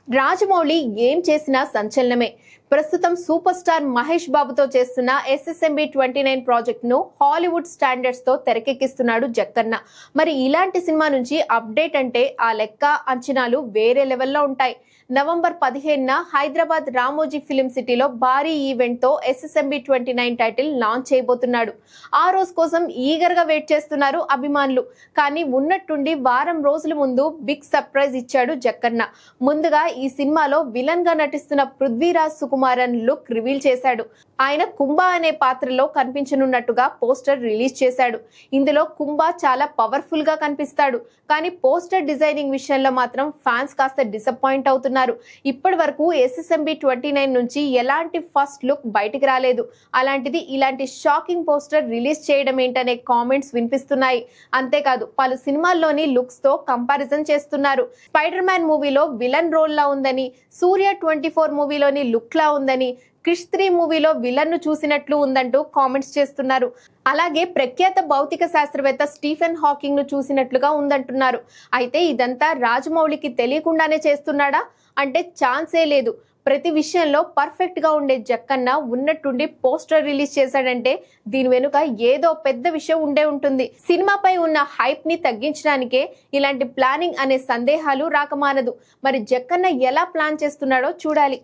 రాజమౌళి ఏం చేసినా సంచలనమే. ప్రస్తుతం సూపర్ స్టార్ మహేష్ బాబుతో చేస్తున్న SSMB 29 ప్రాజెక్ట్ ను హాలీవుడ్ స్టాండర్డ్స్ తో తెరకెక్కిస్తున్నాడు జక్కన్న. మరి ఇలాంటి సినిమా నుంచి అప్డేట్ అంటే ఆ లెక్క అంచనాలు వేరే లెవెల్లో ఉంటాయి. నవంబర్ 15న హైదరాబాద్ రామోజీ ఫిలిం సిటీలో భారీ ఈవెంట్ తో SSMB 29 టైటిల్ లాంచ్ చేయబోతున్నాడు. ఆ రోజు కోసం ఈగర్ గా వెయిట్ చేస్తున్నారు అభిమానులు. కానీ ఉన్నట్టుండి వారం రోజుల ముందు బిగ్ సర్ప్రైజ్ ఇచ్చాడు జక్కన్న. ముందుగా ఈ సినిమాలో విలన్ గా నటిస్తున్న పృథ్వీరాజ్ సుకుమారన్ లుక్ రివీల్ చేశాడు. ఆయన కుంభ అనే పాత్రలో కనిపించనున్నట్టుగా పోస్టర్ రిలీజ్ చేశాడు. ఇందులో కుంభ చాలా పవర్ఫుల్ గా కనిపిస్తాడు. కానీ పోస్టర్ డిజైనింగ్ విషయంలో మాత్రం ఫ్యాన్స్ కాస్త డిసప్పాయింట్ అవుతున్నారు. ఇప్పటి వరకు SSMB 29 నుంచి ఎలాంటి ఫస్ట్ లుక్ బయటికి రాలేదు. అలాంటిది ఇలాంటి షాకింగ్ పోస్టర్ రిలీజ్ చేయడం ఏంటనే కామెంట్స్ వినిపిస్తున్నాయి. అంతేకాదు పలు సినిమాల్లోని లుక్స్ తో కంపారిజన్ చేస్తున్నారు. స్పైడర్ మ్యాన్ మూవీలో విలన్ రోల్ లా ఉందని, సూర్య 24 మూవీలోని లుక్ లా ఉందని, క్రిష్ 3 మూవీలో విలన్ ను చూసినట్లు ఉందంటూ కామెంట్స్ చేస్తున్నారు. అలాగే ప్రఖ్యాత భౌతిక శాస్త్రవేత్త స్టీఫెన్ హాకింగ్ ను చూసినట్లుగా ఉందంటున్నారు. అయితే ఇదంతా రాజమౌళికి తెలియకుండానే చేస్తున్నాడా అంటే ఛాన్సే లేదు. ప్రతి విషయంలో పర్ఫెక్ట్ గా ఉండే జక్కన్న ఉన్నట్టుండి పోస్టర్ రిలీజ్ చేశాడంటే దీని వెనుక ఏదో పెద్ద విషయం ఉండే ఉంటుంది. సినిమాపై ఉన్న హైప్ ని తగ్గించడానికే ఇలాంటి ప్లానింగ్ అనే సందేహాలు రాకమానదు. మరి జక్కన్న ఎలా ప్లాన్ చేస్తున్నాడో చూడాలి.